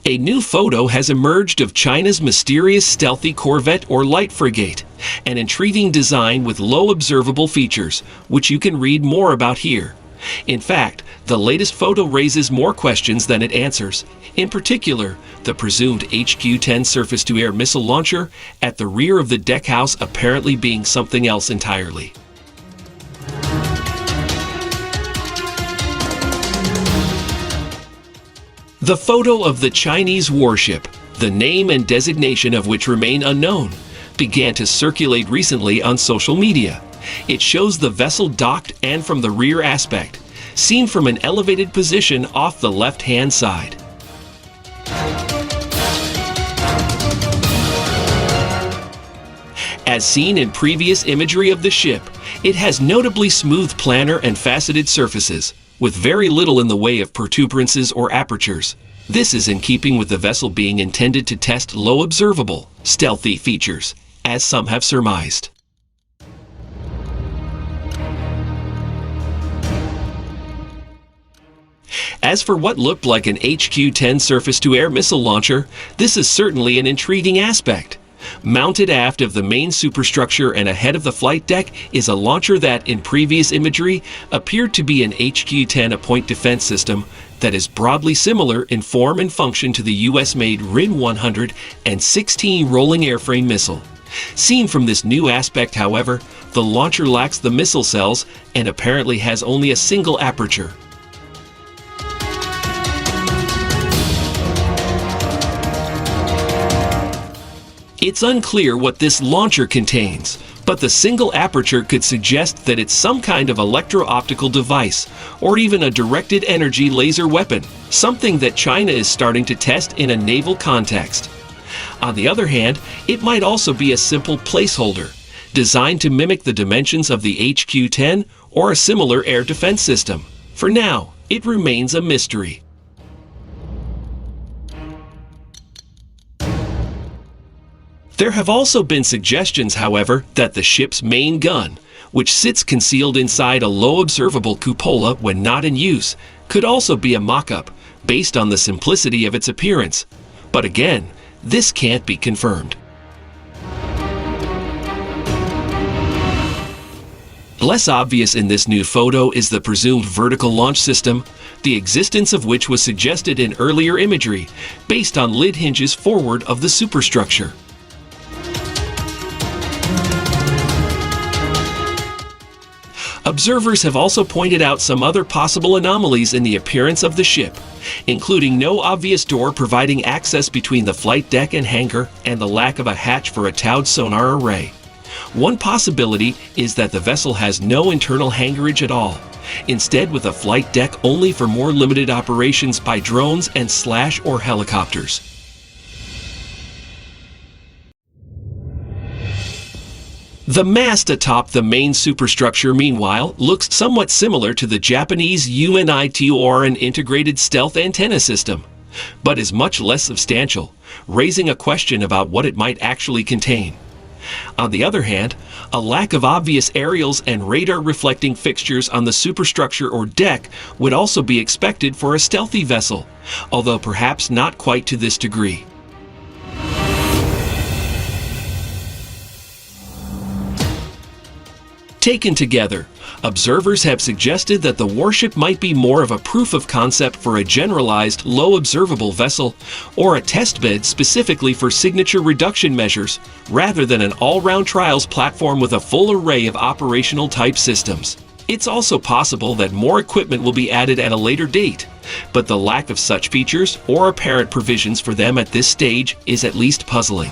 A new photo has emerged of China's mysterious stealthy Corvette or light frigate, an intriguing design with low observable features, which you can read more about here. In fact, the latest photo raises more questions than it answers, in particular, the presumed HQ-10 surface-to-air missile launcher at the rear of the deckhouse apparently being something else entirely. The photo of the Chinese warship, the name and designation of which remain unknown, began to circulate recently on social media. It shows the vessel docked and from the rear aspect, seen from an elevated position off the left-hand side. As seen in previous imagery of the ship, it has notably smooth planar and faceted surfaces, with very little in the way of protuberances or apertures. This is in keeping with the vessel being intended to test low observable, stealthy features, as some have surmised. As for what looked like an HQ-10 surface-to-air missile launcher, this is certainly an intriguing aspect. Mounted aft of the main superstructure and ahead of the flight deck is a launcher that, in previous imagery, appeared to be an HQ-10 point defense system that is broadly similar in form and function to the US-made RIN-116 rolling airframe missile. Seen from this new aspect, however, the launcher lacks the missile cells and apparently has only a single aperture. It's unclear what this launcher contains, but the single aperture could suggest that it's some kind of electro-optical device, or even a directed energy laser weapon, something that China is starting to test in a naval context. On the other hand, it might also be a simple placeholder, designed to mimic the dimensions of the HQ-10 or a similar air defense system. For now, it remains a mystery. There have also been suggestions, however, that the ship's main gun, which sits concealed inside a low-observable cupola when not in use, could also be a mock-up, based on the simplicity of its appearance. But again, this can't be confirmed. Less obvious in this new photo is the presumed vertical launch system, the existence of which was suggested in earlier imagery, based on lid hinges forward of the superstructure. Observers have also pointed out some other possible anomalies in the appearance of the ship, including no obvious door providing access between the flight deck and hangar and the lack of a hatch for a towed sonar array. One possibility is that the vessel has no internal hangarage at all, instead with a flight deck only for more limited operations by drones and / or helicopters. The mast atop the main superstructure, meanwhile, looks somewhat similar to the Japanese UNITORN integrated stealth antenna system, but is much less substantial, raising a question about what it might actually contain. On the other hand, a lack of obvious aerials and radar-reflecting fixtures on the superstructure or deck would also be expected for a stealthy vessel, although perhaps not quite to this degree. Taken together, observers have suggested that the warship might be more of a proof of concept for a generalized low-observable vessel or a testbed specifically for signature reduction measures, rather than an all-round trials platform with a full array of operational type systems. It's also possible that more equipment will be added at a later date, but the lack of such features or apparent provisions for them at this stage is at least puzzling.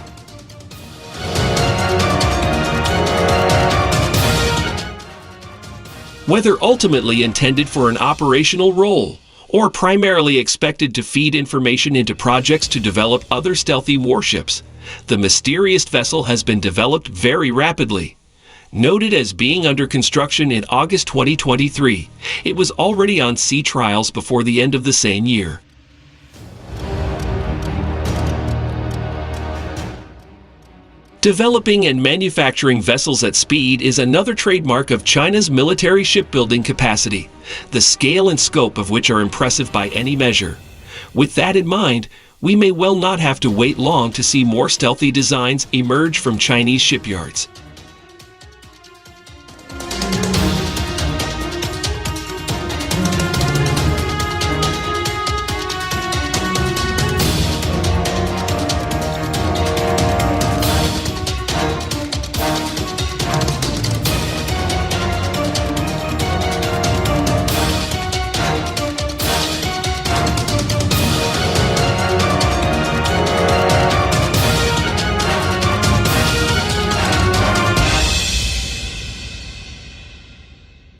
Whether ultimately intended for an operational role, or primarily expected to feed information into projects to develop other stealthy warships, the mysterious vessel has been developed very rapidly. Noted as being under construction in August 2023, it was already on sea trials before the end of the same year. Developing and manufacturing vessels at speed is another trademark of China's military shipbuilding capacity, the scale and scope of which are impressive by any measure. With that in mind, we may well not have to wait long to see more stealthy designs emerge from Chinese shipyards.